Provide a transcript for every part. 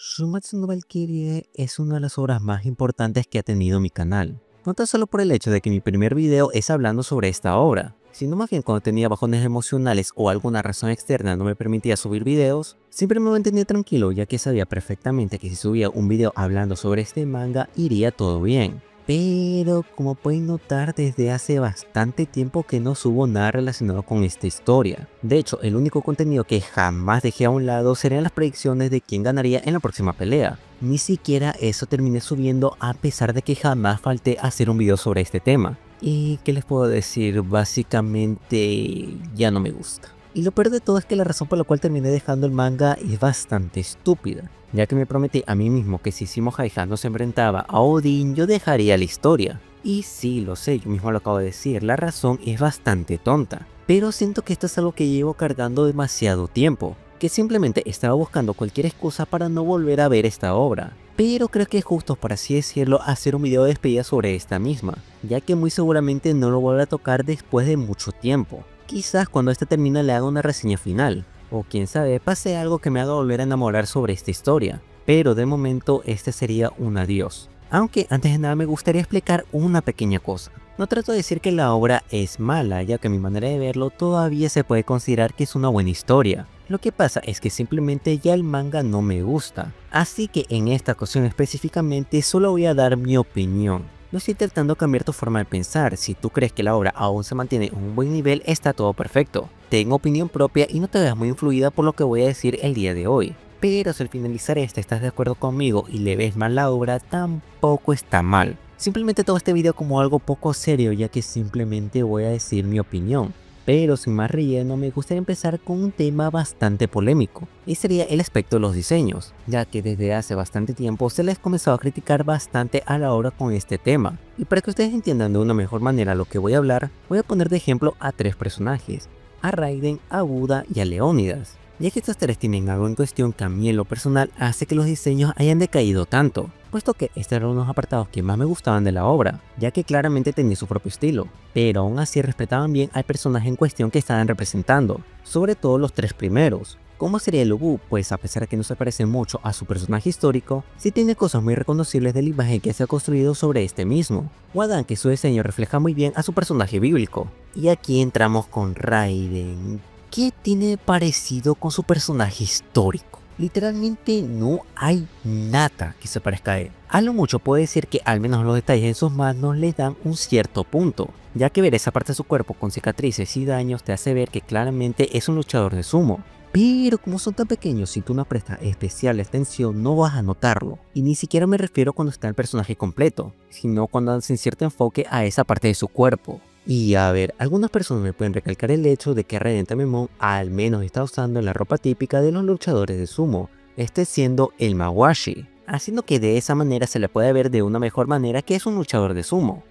Shumatsu no Valkyrie es una de las obras más importantes que ha tenido mi canal. No tan solo por el hecho de que mi primer video es hablando sobre esta obra, sino más bien cuando tenía bajones emocionales o alguna razón externa no me permitía subir videos, siempre me mantenía tranquilo ya que sabía perfectamente que si subía un video hablando sobre este manga iría todo bien. Pero como pueden notar, desde hace bastante tiempo que no subo nada relacionado con esta historia. De hecho, el único contenido que jamás dejé a un lado serían las predicciones de quién ganaría en la próxima pelea. Ni siquiera eso terminé subiendo a pesar de que jamás falté a hacer un video sobre este tema. Y qué les puedo decir, básicamente ya no me gusta. Y lo peor de todo es que la razón por la cual terminé dejando el manga es bastante estúpida, ya que me prometí a mí mismo que si Shimo Haija no se enfrentaba a Odin, yo dejaría la historia. Y sí, lo sé, yo mismo lo acabo de decir, la razón es bastante tonta. Pero siento que esto es algo que llevo cargando demasiado tiempo, que simplemente estaba buscando cualquier excusa para no volver a ver esta obra. Pero creo que es justo, por así decirlo, hacer un video de despedida sobre esta misma, ya que muy seguramente no lo vuelvo a tocar después de mucho tiempo. Quizás cuando este termine le haga una reseña final, o quién sabe, pase algo que me haga volver a enamorar sobre esta historia, pero de momento este sería un adiós. Aunque antes de nada me gustaría explicar una pequeña cosa. No trato de decir que la obra es mala, ya que a mi manera de verlo todavía se puede considerar que es una buena historia. Lo que pasa es que simplemente ya el manga no me gusta, así que en esta ocasión específicamente solo voy a dar mi opinión. No estoy tratando de cambiar tu forma de pensar. Si tú crees que la obra aún se mantiene en un buen nivel, está todo perfecto. Tengo opinión propia y no te veas muy influida por lo que voy a decir el día de hoy. Pero si al finalizar estás de acuerdo conmigo y le ves mal la obra, tampoco está mal. Simplemente todo este video como algo poco serio, ya que simplemente voy a decir mi opinión. Pero sin más relleno, me gustaría empezar con un tema bastante polémico, y sería el aspecto de los diseños, ya que desde hace bastante tiempo se les comenzó a criticar bastante a la obra con este tema. Y para que ustedes entiendan de una mejor manera lo que voy a hablar, voy a poner de ejemplo a tres personajes, a Raiden, a Buda y a Leónidas, ya que estos tres tienen algo en cuestión que a mí en lo personal hace que los diseños hayan decaído tanto, puesto que estos eran unos apartados que más me gustaban de la obra, ya que claramente tenía su propio estilo, pero aún así respetaban bien al personaje en cuestión que estaban representando, sobre todo los tres primeros. ¿Cómo sería el Ubu? Pues a pesar de que no se parece mucho a su personaje histórico, sí tiene cosas muy reconocibles de la imagen que se ha construido sobre este mismo. O Adán, que su diseño refleja muy bien a su personaje bíblico. Y aquí entramos con Raiden. ¿Qué tiene parecido con su personaje histórico? Literalmente no hay nada que se parezca a él. A lo mucho puedo decir que al menos los detalles en sus manos le dan un cierto punto, ya que ver esa parte de su cuerpo con cicatrices y daños te hace ver que claramente es un luchador de sumo. Pero como son tan pequeños, si tú no prestas especial atención no vas a notarlo. Y ni siquiera me refiero cuando está el personaje completo, sino cuando hacen cierto enfoque a esa parte de su cuerpo. Y a ver, algunas personas me pueden recalcar el hecho de que Raiden Tamemon al menos está usando la ropa típica de los luchadores de sumo, este siendo el Mawashi, haciendo que de esa manera se le pueda ver de una mejor manera que es un luchador de sumo.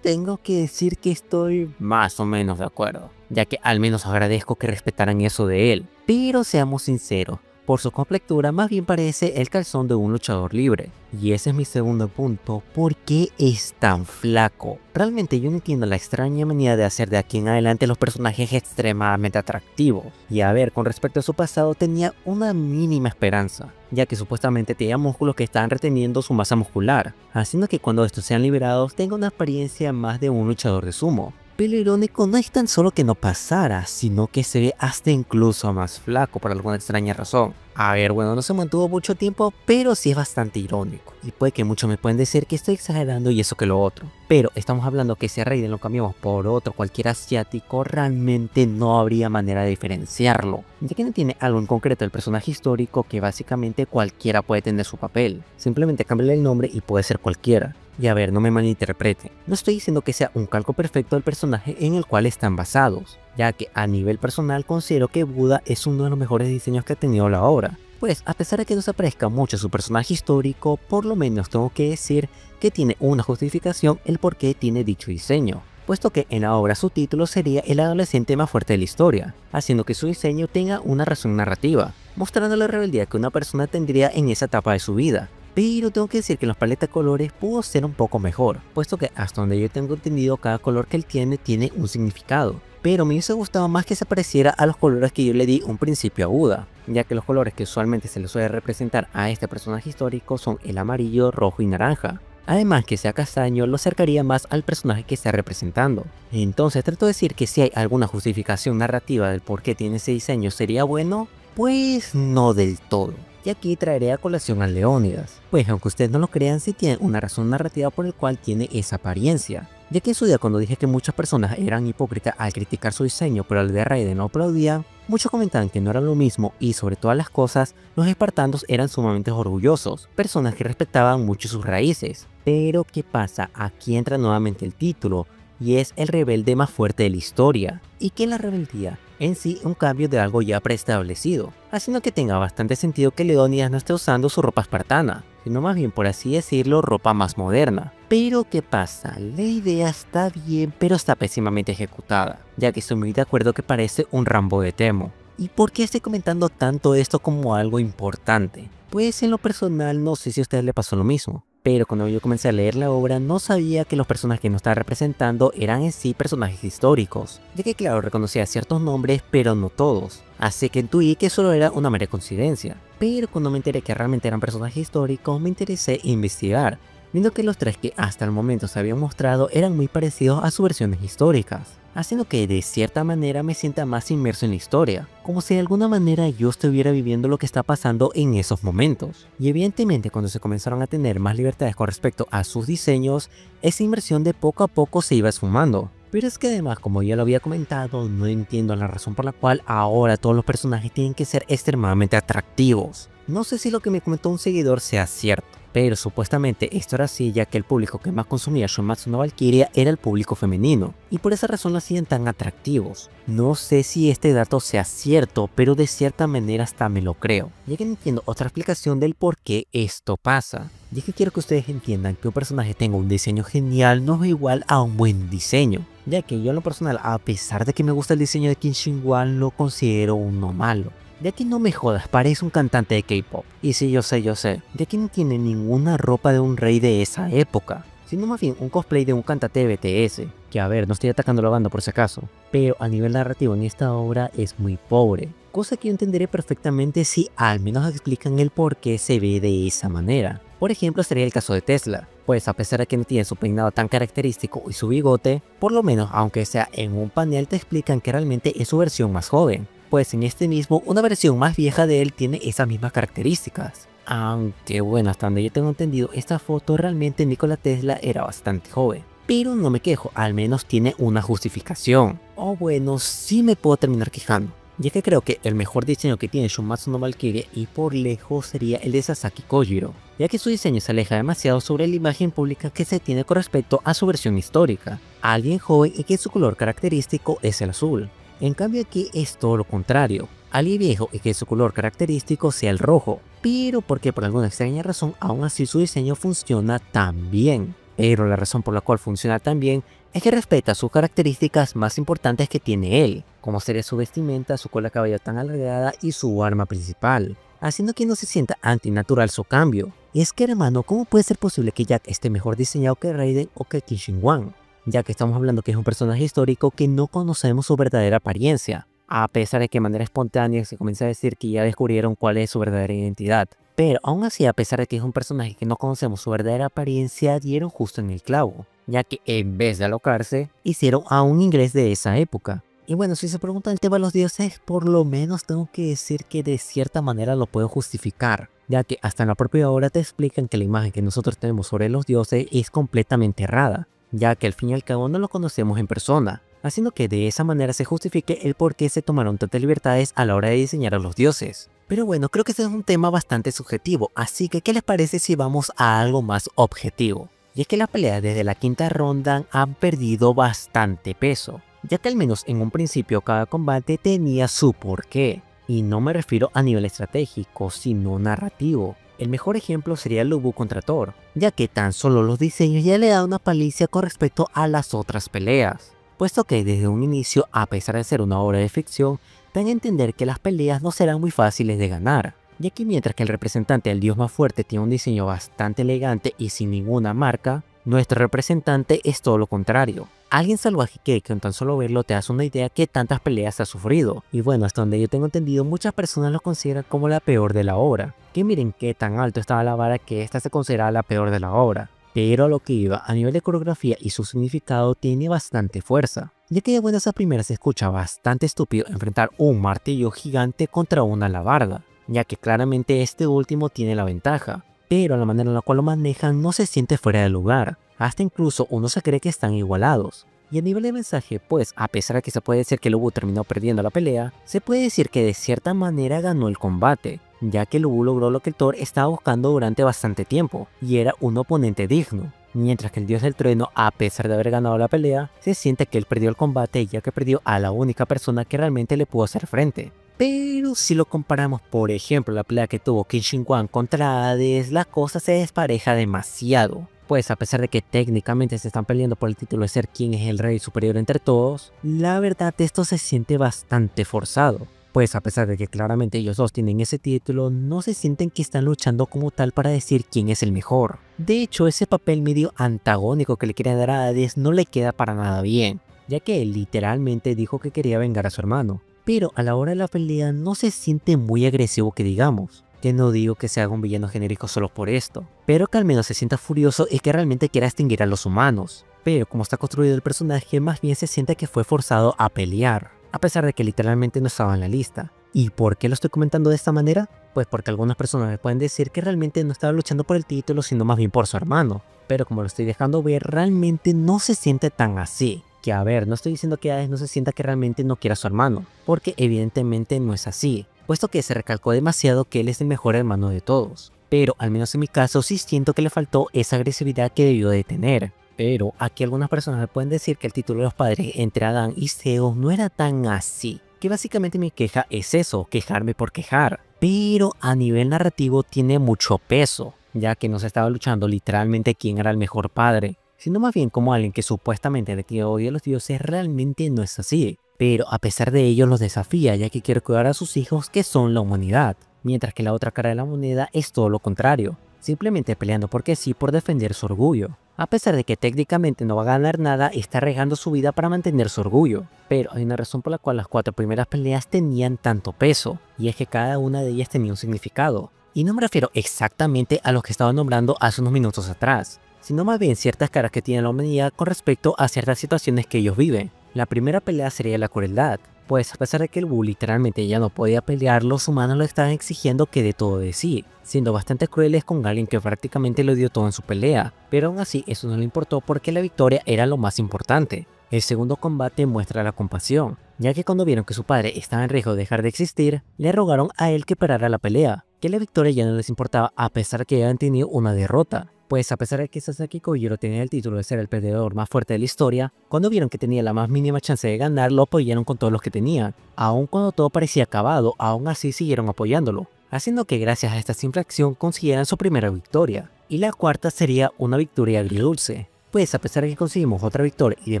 Tengo que decir que estoy más o menos de acuerdo, ya que al menos agradezco que respetaran eso de él, pero seamos sinceros. Por su complectura más bien parece el calzón de un luchador libre. Y ese es mi segundo punto, ¿por qué es tan flaco? Realmente yo no entiendo la extraña manía de hacer de aquí en adelante los personajes extremadamente atractivos. Y a ver, con respecto a su pasado tenía una mínima esperanza, ya que supuestamente tenía músculos que estaban reteniendo su masa muscular, haciendo que cuando estos sean liberados tenga una apariencia más de un luchador de sumo. Pero lo irónico no es tan solo que no pasara, sino que se ve hasta incluso más flaco por alguna extraña razón. A ver, bueno, no se mantuvo mucho tiempo, pero sí es bastante irónico. Y puede que muchos me pueden decir que estoy exagerando y eso que lo otro. Pero estamos hablando que si a Raiden lo cambiamos por otro cualquier asiático, realmente no habría manera de diferenciarlo, ya que no tiene algo en concreto el personaje histórico que básicamente cualquiera puede tener su papel. Simplemente cámbiale el nombre y puede ser cualquiera. Y a ver, no me malinterpreten, no estoy diciendo que sea un calco perfecto del personaje en el cual están basados, ya que a nivel personal considero que Buda es uno de los mejores diseños que ha tenido la obra. Pues a pesar de que no se parezca mucho a su personaje histórico, por lo menos tengo que decir que tiene una justificación el por qué tiene dicho diseño, puesto que en la obra su título sería el adolescente más fuerte de la historia, haciendo que su diseño tenga una razón narrativa, mostrando la rebeldía que una persona tendría en esa etapa de su vida. Pero tengo que decir que en los paletas de colores pudo ser un poco mejor, puesto que hasta donde yo tengo entendido cada color que él tiene un significado. pero me hubiese gustado más que se pareciera a los colores que yo le di un principio a Uda, ya que los colores que usualmente se le suele representar a este personaje histórico son el amarillo, rojo y naranja. Además que sea castaño lo acercaría más al personaje que está representando. Entonces trato de decir que si hay alguna justificación narrativa del por qué tiene ese diseño sería bueno, pues no del todo. Y aquí traeré a colación a Leónidas, pues aunque ustedes no lo crean, sí tiene una razón narrativa por el cual tiene esa apariencia. Ya que en su día cuando dije que muchas personas eran hipócritas al criticar su diseño pero al de Raiden no aplaudían, muchos comentaban que no era lo mismo y sobre todas las cosas, los espartanos eran sumamente orgullosos, personas que respetaban mucho sus raíces. Pero ¿qué pasa? Aquí entra nuevamente el título, y es el rebelde más fuerte de la historia, y que la rebeldía en sí un cambio de algo ya preestablecido, haciendo que tenga bastante sentido que Leónidas no esté usando su ropa espartana, sino más bien por así decirlo ropa más moderna. Pero ¿qué pasa? La idea está bien pero está pésimamente ejecutada, ya que estoy muy de acuerdo que parece un Rambo de Temo. ¿Y por qué estoy comentando tanto esto como algo importante? Pues en lo personal no sé si a ustedes les pasó lo mismo, pero cuando yo comencé a leer la obra no sabía que los personajes que nos estaba representando eran en sí personajes históricos, ya que claro reconocía ciertos nombres pero no todos, así que intuí que solo era una mera coincidencia. Pero cuando me enteré que realmente eran personajes históricos me interesé en investigar, viendo que los tres que hasta el momento se habían mostrado eran muy parecidos a sus versiones históricas, haciendo que de cierta manera me sienta más inmerso en la historia, como si de alguna manera yo estuviera viviendo lo que está pasando en esos momentos. Y evidentemente cuando se comenzaron a tener más libertades con respecto a sus diseños, esa inmersión de poco a poco se iba esfumando. Pero es que además, como ya lo había comentado, no entiendo la razón por la cual ahora todos los personajes tienen que ser extremadamente atractivos. No sé si lo que me comentó un seguidor sea cierto, pero supuestamente esto era así ya que el público que más consumía Shumatsu no Valkyria era el público femenino, y por esa razón lo hacían tan atractivos. No sé si este dato sea cierto, pero de cierta manera hasta me lo creo, ya que no entiendo otra explicación del por qué esto pasa. Y es que quiero que ustedes entiendan que un personaje tenga un diseño genial no es igual a un buen diseño, ya que yo en lo personal, a pesar de que me gusta el diseño de Qin Shi Huang, lo considero uno malo. Ya que no me jodas, parece un cantante de K-pop. Y sí, yo sé, ya que no tiene ninguna ropa de un rey de esa época, sino más bien un cosplay de un cantante de BTS, que a ver, no estoy atacando la banda por si acaso, pero a nivel narrativo en esta obra es muy pobre, cosa que yo entenderé perfectamente si al menos explican el por qué se ve de esa manera. Por ejemplo, sería el caso de Tesla, pues a pesar de que no tiene su peinado tan característico y su bigote, por lo menos aunque sea en un panel te explican que realmente es su versión más joven, pues en este mismo una versión más vieja de él tiene esas mismas características. Aunque bueno, hasta donde yo tengo entendido, esta foto realmente Nikola Tesla era bastante joven. Pero no me quejo, al menos tiene una justificación. O bueno, sí me puedo terminar quejando, ya que creo que el mejor diseño que tiene Shumatsu no Valkyria y por lejos sería el de Sasaki Kojiro, ya que su diseño se aleja demasiado sobre la imagen pública que se tiene con respecto a su versión histórica, alguien joven y que su color característico es el azul. En cambio aquí es todo lo contrario, alguien viejo y que su color característico sea el rojo, pero porque por alguna extraña razón aún así su diseño funciona tan bien. Pero la razón por la cual funciona tan bien es que respeta sus características más importantes que tiene él, como sería su vestimenta, su cola de caballo tan alargada y su arma principal, haciendo que no se sienta antinatural su cambio. Y es que hermano, ¿cómo puede ser posible que Jack esté mejor diseñado que Raiden o que Qin Shi Huang? Ya que estamos hablando que es un personaje histórico que no conocemos su verdadera apariencia, a pesar de que de manera espontánea se comienza a decir que ya descubrieron cuál es su verdadera identidad. Pero aún así, a pesar de que es un personaje que no conocemos su verdadera apariencia, dieron justo en el clavo, ya que en vez de alocarse, hicieron a un inglés de esa época. Y bueno, si se preguntan el tema de los dioses, por lo menos tengo que decir que de cierta manera lo puedo justificar, ya que hasta en la propia obra te explican que la imagen que nosotros tenemos sobre los dioses es completamente errada, ya que al fin y al cabo no lo conocemos en persona, haciendo que de esa manera se justifique el por qué se tomaron tantas libertades a la hora de diseñar a los dioses. Pero bueno, creo que este es un tema bastante subjetivo, así que ¿qué les parece si vamos a algo más objetivo? Y es que las peleas desde la quinta ronda han perdido bastante peso, ya que al menos en un principio cada combate tenía su porqué, y no me refiero a nivel estratégico, sino narrativo. El mejor ejemplo sería Lubu contra Thor, ya que tan solo los diseños ya le dan una paliza con respecto a las otras peleas, puesto que desde un inicio, a pesar de ser una obra de ficción, dan a entender que las peleas no serán muy fáciles de ganar, ya que mientras que el representante del dios más fuerte tiene un diseño bastante elegante y sin ninguna marca, nuestro representante es todo lo contrario, alguien salvaje que con tan solo verlo te hace una idea que tantas peleas ha sufrido. Y bueno, hasta donde yo tengo entendido, muchas personas lo consideran como la peor de la obra. Que miren qué tan alto estaba la vara que esta se considera la peor de la obra. Pero a lo que iba, a nivel de coreografía y su significado tiene bastante fuerza, ya que de buenas a primeras se escucha bastante estúpido enfrentar un martillo gigante contra una alabarda, ya que claramente este último tiene la ventaja, pero la manera en la cual lo manejan no se siente fuera de lugar, hasta incluso uno se cree que están igualados. Y a nivel de mensaje, pues a pesar de que se puede decir que Lubu terminó perdiendo la pelea, se puede decir que de cierta manera ganó el combate, ya que Lubu logró lo que el Thor estaba buscando durante bastante tiempo, y era un oponente digno. Mientras que el dios del trueno, a pesar de haber ganado la pelea, se siente que él perdió el combate ya que perdió a la única persona que realmente le pudo hacer frente. Pero si lo comparamos, por ejemplo, la pelea que tuvo Qin Shi Huang contra Hades, la cosa se despareja demasiado. Pues a pesar de que técnicamente se están peleando por el título de ser quien es el rey superior entre todos, la verdad esto se siente bastante forzado. Pues a pesar de que claramente ellos dos tienen ese título, no se sienten que están luchando como tal para decir quién es el mejor. De hecho, ese papel medio antagónico que le quieren dar a Hades no le queda para nada bien, ya que él literalmente dijo que quería vengar a su hermano. Pero a la hora de la pelea no se siente muy agresivo que digamos. Que no digo que se haga un villano genérico solo por esto, pero que al menos se sienta furioso y que realmente quiera extinguir a los humanos. Pero como está construido el personaje, más bien se siente que fue forzado a pelear, a pesar de que literalmente no estaba en la lista. ¿Y por qué lo estoy comentando de esta manera? Pues porque algunas personas me pueden decir que realmente no estaba luchando por el título, sino más bien por su hermano. Pero como lo estoy dejando ver, realmente no se siente tan así. Que a ver, no estoy diciendo que Hades no se sienta que realmente no quiera a su hermano, porque evidentemente no es así, puesto que se recalcó demasiado que él es el mejor hermano de todos. Pero al menos en mi caso sí siento que le faltó esa agresividad que debió de tener. Pero aquí algunas personas me pueden decir que el título de los padres entre Adán y Zeus no era tan así. Que básicamente mi queja es eso, quejarme por quejar. Pero a nivel narrativo tiene mucho peso, ya que no se estaba luchando literalmente quién era el mejor padre, sino más bien como alguien que supuestamente le tiene odio a los dioses realmente no es así. Pero a pesar de ello los desafía, ya que quiere cuidar a sus hijos que son la humanidad, mientras que la otra cara de la moneda es todo lo contrario, simplemente peleando porque sí por defender su orgullo. A pesar de que técnicamente no va a ganar nada, está arriesgando su vida para mantener su orgullo. Pero hay una razón por la cual las 4 primeras peleas tenían tanto peso, y es que cada una de ellas tenía un significado. Y no me refiero exactamente a los que estaba nombrando hace unos minutos atrás, sino más bien ciertas caras que tiene la humanidad con respecto a ciertas situaciones que ellos viven. La primera pelea sería la crueldad, pues a pesar de que el Buu literalmente ya no podía pelear, los humanos le estaban exigiendo que dé todo de sí, siendo bastante crueles con alguien que prácticamente lo dio todo en su pelea, pero aún así eso no le importó porque la victoria era lo más importante. El segundo combate muestra la compasión, ya que cuando vieron que su padre estaba en riesgo de dejar de existir, le rogaron a él que parara la pelea, que la victoria ya no les importaba a pesar de que habían tenido una derrota. Pues a pesar de que Sasaki Kojiro tenía el título de ser el perdedor más fuerte de la historia, cuando vieron que tenía la más mínima chance de ganar, lo apoyaron con todos los que tenían. Aun cuando todo parecía acabado, aún así siguieron apoyándolo, haciendo que gracias a esta simple acción consiguieran su primera victoria. Y la cuarta sería una victoria agridulce, pues a pesar de que conseguimos otra victoria y de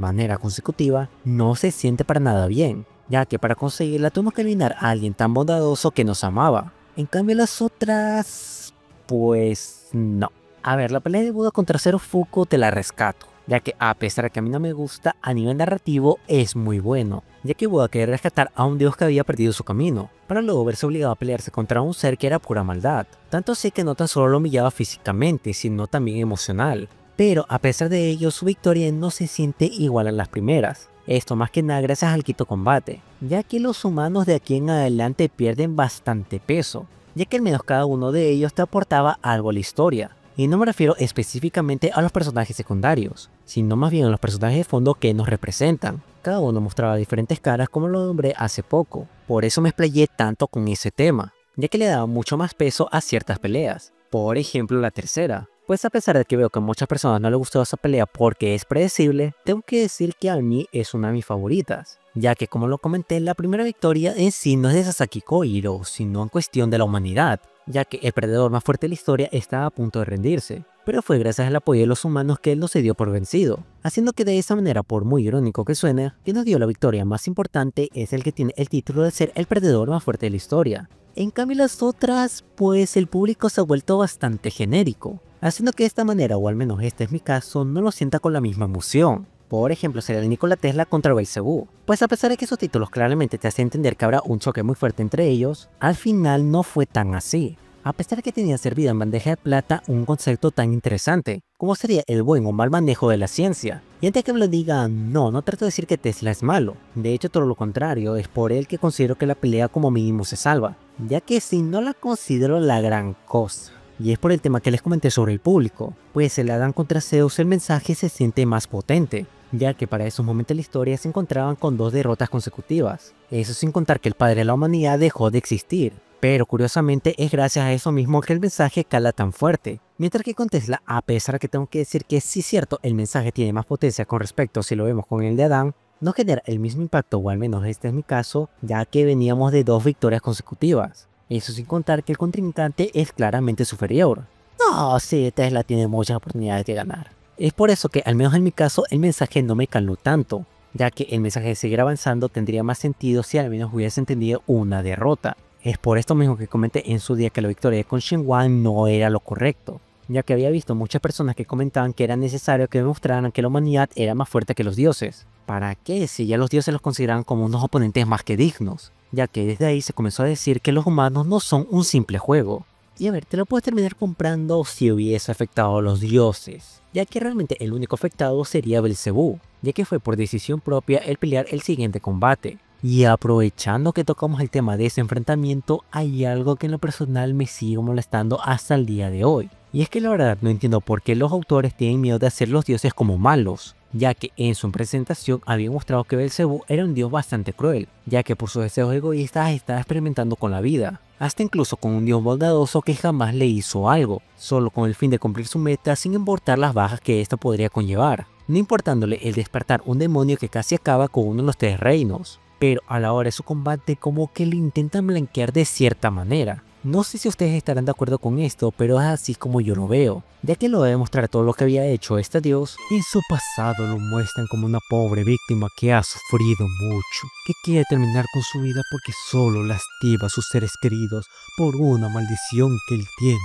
manera consecutiva, no se siente para nada bien, ya que para conseguirla tuvimos que eliminar a alguien tan bondadoso que nos amaba. En cambio las otras... pues no. A ver, la pelea de Buda contra Zero Fuku te la rescato, ya que a pesar de que a mí no me gusta, a nivel narrativo es muy bueno, ya que Buda quería rescatar a un dios que había perdido su camino, para luego verse obligado a pelearse contra un ser que era pura maldad, tanto así que no tan solo lo humillaba físicamente, sino también emocional. Pero a pesar de ello, su victoria no se siente igual a las primeras. Esto más que nada gracias al quinto combate, ya que los humanos de aquí en adelante pierden bastante peso, ya que al menos cada uno de ellos te aportaba algo a la historia. Y no me refiero específicamente a los personajes secundarios, sino más bien a los personajes de fondo que nos representan. Cada uno mostraba diferentes caras como lo nombré hace poco, por eso me explayé tanto con ese tema, ya que le daba mucho más peso a ciertas peleas. Por ejemplo la tercera, pues a pesar de que veo que a muchas personas no les gustó esa pelea porque es predecible, tengo que decir que a mí es una de mis favoritas, ya que como lo comenté, la primera victoria en sí no es de Sasaki Kojiro, sino en cuestión de la humanidad, ya que el perdedor más fuerte de la historia estaba a punto de rendirse, pero fue gracias al apoyo de los humanos que él no se dio por vencido, haciendo que de esa manera, por muy irónico que suene, quien nos dio la victoria más importante es el que tiene el título de ser el perdedor más fuerte de la historia. En cambio las otras, pues el público se ha vuelto bastante genérico, haciendo que de esta manera, o al menos este es mi caso, no lo sienta con la misma emoción. Por ejemplo, sería el Nikola Tesla contra Belcebú. Pues a pesar de que esos títulos claramente te hacen entender que habrá un choque muy fuerte entre ellos, al final no fue tan así. A pesar de que tenía servido en bandeja de plata un concepto tan interesante, como sería el buen o mal manejo de la ciencia. Y antes que me lo digan, no trato de decir que Tesla es malo. De hecho, todo lo contrario, es por él que considero que la pelea como mínimo se salva, ya que si no la considero la gran cosa. Y es por el tema que les comenté sobre el público, pues el Adán contra Zeus el mensaje se siente más potente, ya que para esos momentos de la historia se encontraban con 2 derrotas consecutivas. Eso sin contar que el padre de la humanidad dejó de existir. Pero curiosamente es gracias a eso mismo que el mensaje cala tan fuerte. Mientras que con Tesla, a pesar de que tengo que decir que sí es cierto, el mensaje tiene más potencia con respecto si lo vemos con el de Adán, no genera el mismo impacto, o al menos este es mi caso, ya que veníamos de 2 victorias consecutivas. Eso sin contar que el contrincante es claramente superior. No, sí, Tesla tiene muchas oportunidades de ganar. Es por eso que, al menos en mi caso, el mensaje no me caló tanto, ya que el mensaje de seguir avanzando tendría más sentido si al menos hubiese entendido una derrota. Es por esto mismo que comenté en su día que la victoria de Con Shenhuang no era lo correcto, ya que había visto muchas personas que comentaban que era necesario que demostraran que la humanidad era más fuerte que los dioses. ¿Para qué? Si ya los dioses los consideraban como unos oponentes más que dignos, ya que desde ahí se comenzó a decir que los humanos no son un simple juego. Y a ver, te lo puedes terminar comprando si hubiese afectado a los dioses, ya que realmente el único afectado sería Belcebú, ya que fue por decisión propia el pelear el siguiente combate. Y aprovechando que tocamos el tema de ese enfrentamiento, hay algo que en lo personal me sigue molestando hasta el día de hoy. Y es que la verdad no entiendo por qué los autores tienen miedo de hacer los dioses como malos, ya que en su presentación habían mostrado que Belcebú era un dios bastante cruel, ya que por sus deseos egoístas estaba experimentando con la vida, hasta incluso con un dios bondadoso que jamás le hizo algo, solo con el fin de cumplir su meta sin importar las bajas que esto podría conllevar, no importándole el despertar un demonio que casi acaba con uno de los 3 reinos. Pero a la hora de su combate como que le intentan blanquear de cierta manera. No sé si ustedes estarán de acuerdo con esto, pero es así como yo lo veo, ya que lo de demostrar todo lo que había hecho este dios, en su pasado lo muestran como una pobre víctima que ha sufrido mucho, que quiere terminar con su vida porque solo lastima a sus seres queridos por una maldición que él tiene.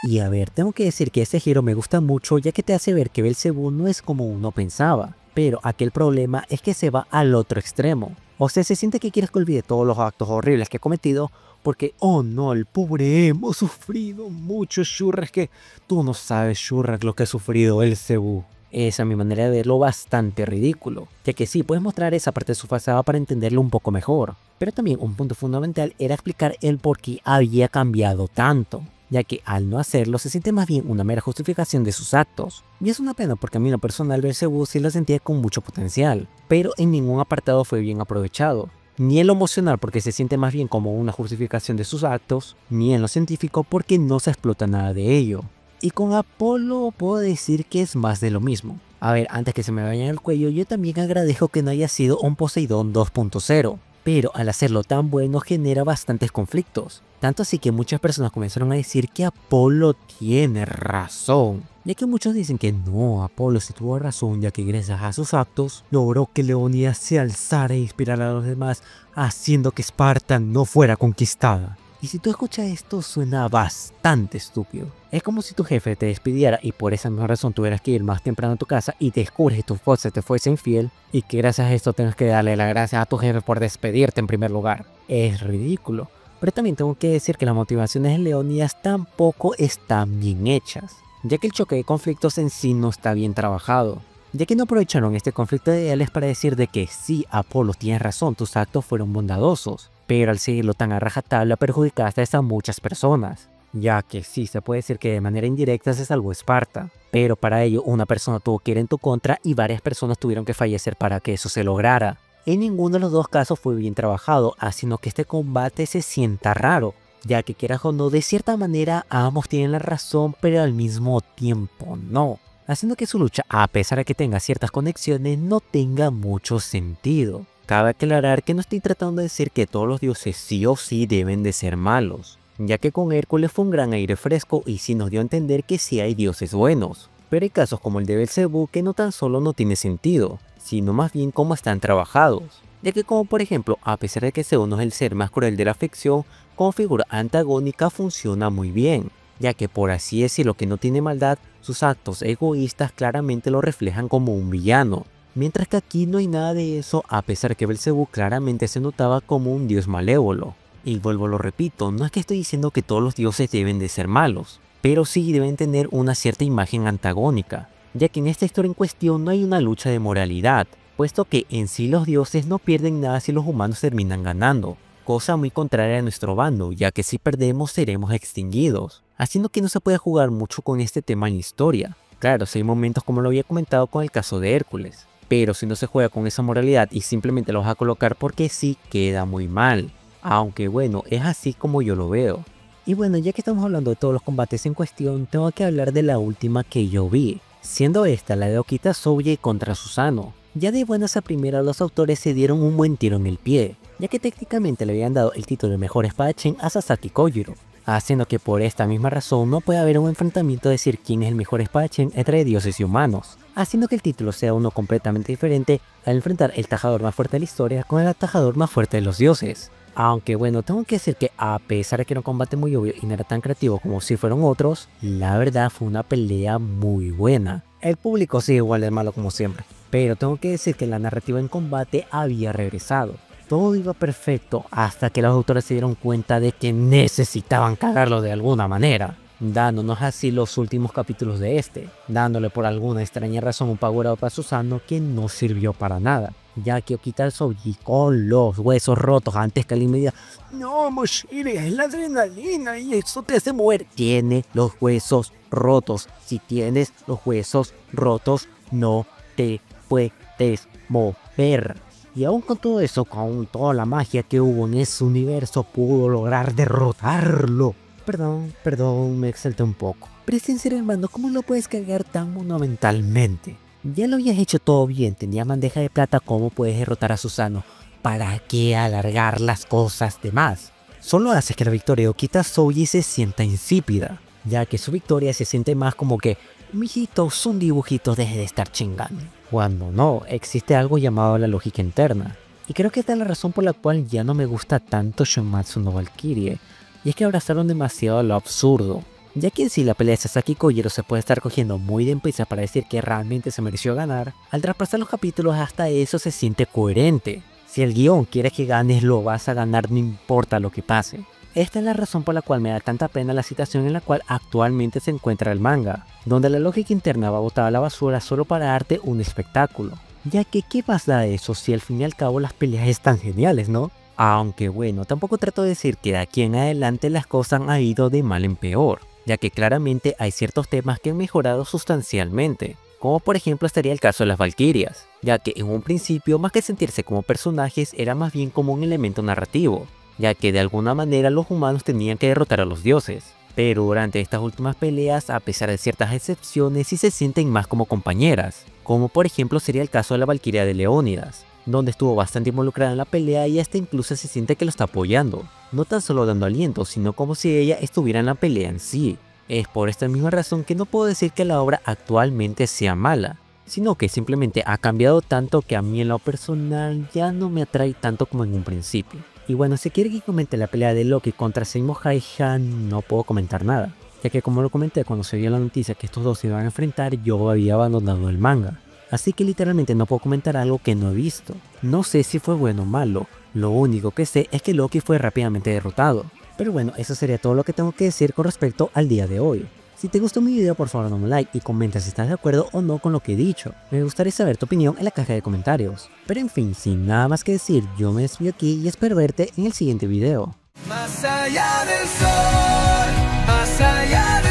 Y a ver, tengo que decir que este giro me gusta mucho, ya que te hace ver que Belcebú no es como uno pensaba, pero aquel problema es que se va al otro extremo. O sea, se siente que quieres que olvide todos los actos horribles que he cometido porque, oh no, el pobre hemos sufrido mucho, Shurrak, que tú no sabes, Shurrak, lo que ha sufrido Belcebú. Esa es mi manera de verlo bastante ridículo, ya que sí, puedes mostrar esa parte de su pasado para entenderlo un poco mejor. Pero también un punto fundamental era explicar el por qué había cambiado tanto, ya que al no hacerlo se siente más bien una mera justificación de sus actos. Y es una pena porque a mí en lo personal Belcebú sí lo sentía con mucho potencial, pero en ningún apartado fue bien aprovechado. Ni en lo emocional porque se siente más bien como una justificación de sus actos, ni en lo científico porque no se explota nada de ello. Y con Apolo puedo decir que es más de lo mismo. A ver, antes que se me vaya en el cuello, yo también agradezco que no haya sido un Poseidón 2.0. Pero al hacerlo tan bueno genera bastantes conflictos. Tanto así que muchas personas comenzaron a decir que Apolo tiene razón. Ya que muchos dicen que no, Apolo sí tuvo razón, ya que gracias a sus actos logró que Leonidas se alzara e inspirara a los demás, haciendo que Esparta no fuera conquistada. Y si tú escuchas esto suena bastante estúpido. Es como si tu jefe te despidiera y por esa misma razón tuvieras que ir más temprano a tu casa y descubres que tu esposa te fuese infiel y que gracias a esto tengas que darle las gracias a tu jefe por despedirte en primer lugar. Es ridículo. Pero también tengo que decir que las motivaciones de Leonidas tampoco están bien hechas, ya que el choque de conflictos en sí no está bien trabajado, ya que no aprovecharon este conflicto de ideales para decir de que sí, Apolo, tienes razón, tus actos fueron bondadosos, pero al seguirlo tan a rajatabla perjudicaste a muchas personas, ya que sí se puede decir que de manera indirecta se salvó Esparta, pero para ello una persona tuvo que ir en tu contra y varias personas tuvieron que fallecer para que eso se lograra. En ninguno de los dos casos fue bien trabajado, haciendo que este combate se sienta raro, ya que quieras o no, de cierta manera ambos tienen la razón, pero al mismo tiempo no, haciendo que su lucha, a pesar de que tenga ciertas conexiones, no tenga mucho sentido. Cabe aclarar que no estoy tratando de decir que todos los dioses sí o sí deben de ser malos, ya que con Hércules fue un gran aire fresco y sí nos dio a entender que sí hay dioses buenos, pero hay casos como el de Belcebú que no tan solo no tiene sentido, sino más bien cómo están trabajados, ya que como por ejemplo, a pesar de que Zeus no es el ser más cruel de la ficción, como figura antagónica funciona muy bien, ya que por así decirlo que no tiene maldad, sus actos egoístas claramente lo reflejan como un villano, Mientras que aquí no hay nada de eso, a pesar que Belcebú claramente se notaba como un dios malévolo. Y vuelvo lo repito, no es que estoy diciendo que todos los dioses deben de ser malos, pero sí deben tener una cierta imagen antagónica, ya que en esta historia en cuestión no hay una lucha de moralidad, puesto que en sí los dioses no pierden nada si los humanos terminan ganando, cosa muy contraria a nuestro bando, ya que si perdemos seremos extinguidos, haciendo que no se pueda jugar mucho con este tema en la historia. Claro, si hay momentos como lo había comentado con el caso de Hércules, pero si no se juega con esa moralidad y simplemente lo vas a colocar porque sí, queda muy mal. Aunque bueno, es así como yo lo veo. Y bueno, ya que estamos hablando de todos los combates en cuestión, tengo que hablar de la última que yo vi, siendo esta la de Okita Souji contra Susanoo. Ya de buenas a primeras los autores se dieron un buen tiro en el pie, ya que técnicamente le habían dado el título de mejor espadachín a Sasaki Kojiro, haciendo que por esta misma razón no pueda haber un enfrentamiento de decir quién es el mejor espadachín entre dioses y humanos, haciendo que el título sea uno completamente diferente al enfrentar el tajador más fuerte de la historia con el atajador más fuerte de los dioses. Aunque bueno, tengo que decir que a pesar de que era un combate muy obvio y no era tan creativo como si fueron otros, la verdad fue una pelea muy buena. El público sí igual de malo como siempre, pero tengo que decir que la narrativa en combate había regresado. Todo iba perfecto hasta que los autores se dieron cuenta de que necesitaban cagarlo de alguna manera, dándonos así los últimos capítulos de este, dándole por alguna extraña razón un power up a Susanoo que no sirvió para nada, ya que Okita Souji con los huesos rotos antes que alguien me diga no Moshiri, es la adrenalina y eso te hace mover. Tiene los huesos rotos, si tienes los huesos rotos no te puedes mover. Y aún con todo eso, con toda la magia que hubo en ese universo, pudo lograr derrotarlo. Perdón, me exalté un poco. Pero es sincero, hermano, ¿cómo lo puedes cargar tan monumentalmente? Ya lo habías hecho todo bien, tenía bandeja de plata, ¿cómo puedes derrotar a Susanoo? ¿Para qué alargar las cosas de más? Solo hace que la victoria de Okita Souji se sienta insípida, ya que su victoria se siente más como que mijito, es un dibujito, deje de estar chingando. Cuando no, existe algo llamado la lógica interna. Y creo que esta es la razón por la cual ya no me gusta tanto Shumatsu no Valkyrie. Y es que abrazaron demasiado lo absurdo. Ya que en sí la pelea de Sasaki Kojiro se puede estar cogiendo muy de prisa para decir que realmente se mereció ganar, al traspasar los capítulos hasta eso se siente coherente. Si el guión quiere que ganes, lo vas a ganar no importa lo que pase. Esta es la razón por la cual me da tanta pena la situación en la cual actualmente se encuentra el manga, donde la lógica interna va botada a la basura solo para darte un espectáculo. Ya que ¿qué más da eso si al fin y al cabo las peleas están geniales, no? Aunque bueno, tampoco trato de decir que de aquí en adelante las cosas han ido de mal en peor, ya que claramente hay ciertos temas que han mejorado sustancialmente, como por ejemplo estaría el caso de las Valquirias, ya que en un principio más que sentirse como personajes era más bien como un elemento narrativo, ya que de alguna manera los humanos tenían que derrotar a los dioses, pero durante estas últimas peleas, a pesar de ciertas excepciones, sí se sienten más como compañeras, como por ejemplo sería el caso de la Valquiria de Leónidas, donde estuvo bastante involucrada en la pelea y hasta incluso se siente que lo está apoyando, no tan solo dando aliento, sino como si ella estuviera en la pelea en sí. Es por esta misma razón que no puedo decir que la obra actualmente sea mala, sino que simplemente ha cambiado tanto que a mí en lo personal ya no me atrae tanto como en un principio. Y bueno, si quiere que comente la pelea de Loki contra Seimo Haihan, no puedo comentar nada, ya que como lo comenté cuando se dio la noticia que estos dos se iban a enfrentar, yo había abandonado el manga. Así que literalmente no puedo comentar algo que no he visto. No sé si fue bueno o malo, lo único que sé es que Loki fue rápidamente derrotado. Pero bueno, eso sería todo lo que tengo que decir con respecto al día de hoy. Si te gustó mi video, por favor dame un like y comenta si estás de acuerdo o no con lo que he dicho. Me gustaría saber tu opinión en la caja de comentarios. Pero en fin, sin nada más que decir, yo me despido aquí y espero verte en el siguiente video. Más allá del sol, más allá